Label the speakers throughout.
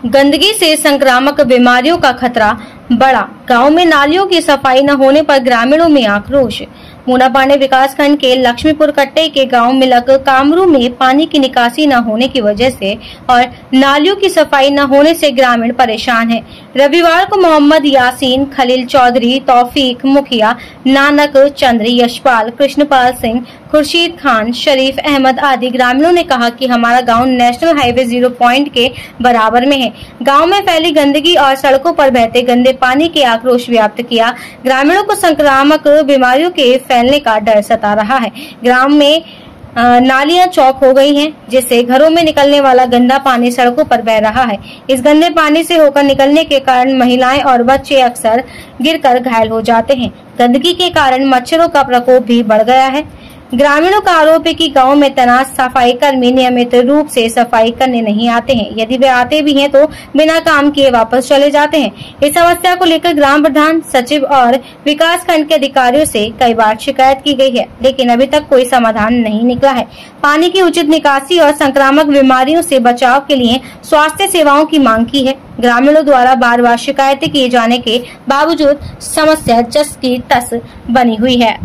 Speaker 1: गंदगी से संक्रामक बीमारियों का खतरा बढ़ा। गांव में नालियों की सफाई न होने पर ग्रामीणों में आक्रोश। मूनापानी विकासखंड के लक्ष्मीपुर कट्टे के गांव मिलक कामरू में पानी की निकासी न होने की वजह से और नालियों की सफाई न होने से ग्रामीण परेशान हैं। रविवार को मोहम्मद यासीन, खलील चौधरी, तौफीक मुखिया, नानक चंद्र, यशपाल, कृष्णपाल सिंह, खुर्शीद खान, शरीफ अहमद आदि ग्रामीणों ने कहा कि हमारा गांव नेशनल हाईवे 0 पॉइंट के बराबर में है। गांव में फैली गंदगी और सड़कों पर बहते गंदे पानी के आक्रोश व्याप्त किया। ग्रामीणों को संक्रामक बीमारियों के फैलने का डर सता रहा है। ग्राम में नालियां चौक हो गई हैं, जिससे घरों में निकलने वाला गंदा पानी सड़कों पर बह रहा है। इस गंदे पानी से होकर निकलने के कारण महिलाएं और बच्चे अक्सर गिरकर घायल हो जाते हैं। गंदगी के कारण मच्छरों का प्रकोप भी बढ़ गया है। ग्रामीणों का आरोप है कि गांव में तैनात सफाई कर्मी नियमित रूप से सफाई करने नहीं आते हैं। यदि वे आते भी हैं तो बिना काम किए वापस चले जाते हैं। इस समस्या को लेकर ग्राम प्रधान, सचिव और विकास खंड के अधिकारियों से कई बार शिकायत की गई है, लेकिन अभी तक कोई समाधान नहीं निकला है। पानी की उचित निकासी और संक्रामक बीमारियों से बचाव के लिए स्वास्थ्य सेवाओं की मांग की है। ग्रामीणों द्वारा बार बार शिकायतें किए जाने के बावजूद समस्या जस की तस बनी हुई है।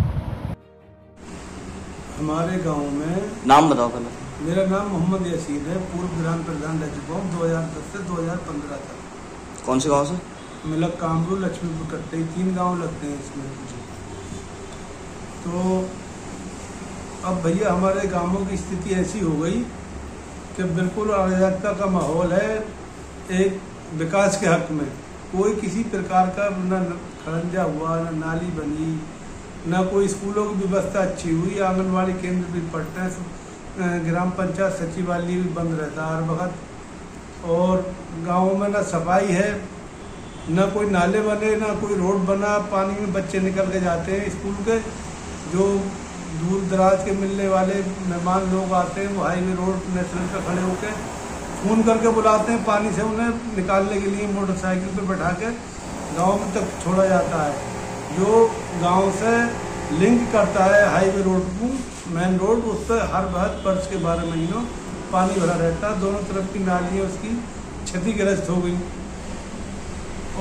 Speaker 2: हमारे गांव में
Speaker 3: नाम बताओ पहले।
Speaker 2: मेरा नाम मोहम्मद यासीन है, पूर्व ग्राम प्रधान रह चुका हूँ 2010 से 2015 तक।
Speaker 3: कौन से गांव से?
Speaker 2: मिलक कामरू, लक्ष्मीपुर कट्टे, 3 गांव लगते हैं इसमें मुझे। तो अब भैया हमारे गांवों की स्थिति ऐसी हो गई कि बिल्कुल अराजकता का माहौल है। एक विकास के हक में कोई किसी प्रकार का न खड़ंजा हुआ, न नाली बनी, न कोई स्कूलों की व्यवस्था अच्छी हुई। आंगनवाड़ी केंद्र भी पड़ते हैं, ग्राम पंचायत सचिवालय भी बंद रहता है हर वक्त। और गाँव में न सफाई है, न कोई नाले बने, न कोई रोड बना। पानी में बच्चे निकल के जाते हैं स्कूल के। जो दूर दराज के मिलने वाले मेहमान लोग आते हैं, वो हाईवे रोड नेशनल पे खड़े होकर फ़ोन करके बुलाते हैं। पानी से उन्हें निकालने के लिए मोटरसाइकिल पे बैठा के गाँव में तक छोड़ा जाता है, जो गांव से लिंक करता है हाईवे रोड को, मेन रोड। उस पर हर वर्ष के 12 महीनों पानी भरा रहता है। दोनों तरफ की नालियाँ उसकी क्षतिग्रस्त हो गई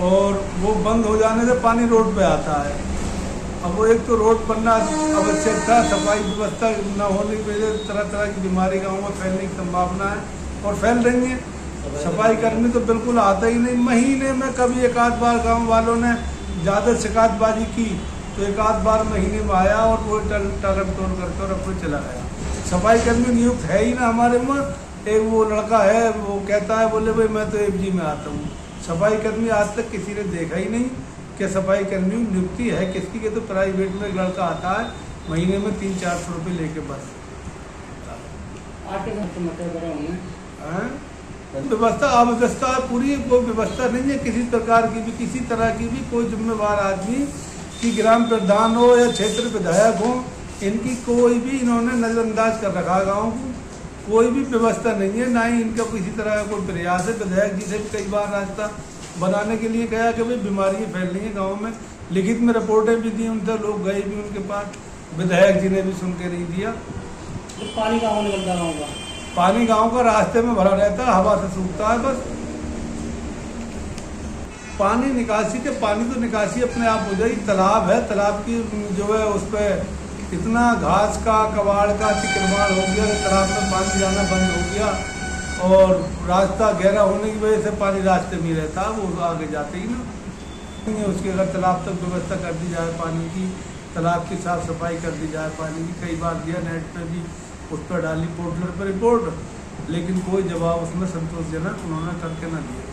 Speaker 2: और वो बंद हो जाने से पानी रोड पे आता है। अब वो एक तो रोड बनना आवश्यक था, सफाई व्यवस्था न होने की वजह से तरह तरह की बीमारी गाँव में फैलने की संभावना है और फैल रही है। सफाई कर्मी तो बिल्कुल आता ही नहीं। महीने में कभी एक आध बार गाँव वालों ने ज़्यादा शिकायतबाजी की तो एक आध बार महीने में आया और वो टालम टोल करके और अपने चला गया। सफाई कर्मी नियुक्त है ही ना हमारे में। एक वो लड़का है, वो कहता है, बोले भाई मैं तो एफजी में आता हूँ। सफाई कर्मी आज तक किसी ने देखा ही नहीं कि सफाई कर्मी नियुक्ति है किसकी के। तो प्राइवेट में एक लड़का आता है, महीने में 300-400 रुपये लेके बस। व्यवस्था अव्यवस्था पूरी, कोई व्यवस्था नहीं है किसी प्रकार की भी, किसी तरह की भी। कोई जिम्मेवार आदमी कि ग्राम प्रधान हो या क्षेत्र विधायक हो, इनकी कोई भी इन्होंने नज़रअंदाज कर रखा गाँव को। कोई भी व्यवस्था नहीं है, ना ही इनका किसी तरह का कोई प्रयास है। विधायक जी से भी कई बार रास्ता बनाने के लिए कहा कि भाई बीमारियाँ फैल रही हैं गाँव में। लिखित में रिपोर्टें भी दी उनसे, लोग गए भी उनके पास, विधायक जी ने भी सुन के नहीं दिया।
Speaker 4: तो पानी कहाँ निकलता गाँव का?
Speaker 2: पानी गांव का रास्ते में भरा रहता है, हवा से सूखता है बस। पानी निकासी के पानी तो निकासी अपने आप हो जाएगी। तालाब है, तालाब की जो है उस पर इतना घास का, कबाड़ का अतिक्रमण हो गया कि तालाब में पानी जाना बंद हो गया और रास्ता गहरा होने की वजह से पानी रास्ते में रहता है, वो आगे जाते ही ना। उसकी अगर तालाब तक व्यवस्था कर दी जाए पानी की, तालाब की साफ सफाई कर दी जाए पानी की। कई बार दिया नेट पर भी, उस पर डाली पोर्टल पर रिपोर्ट, लेकिन कोई जवाब उसमें संतोषजनक उन्होंने करके ना दिया।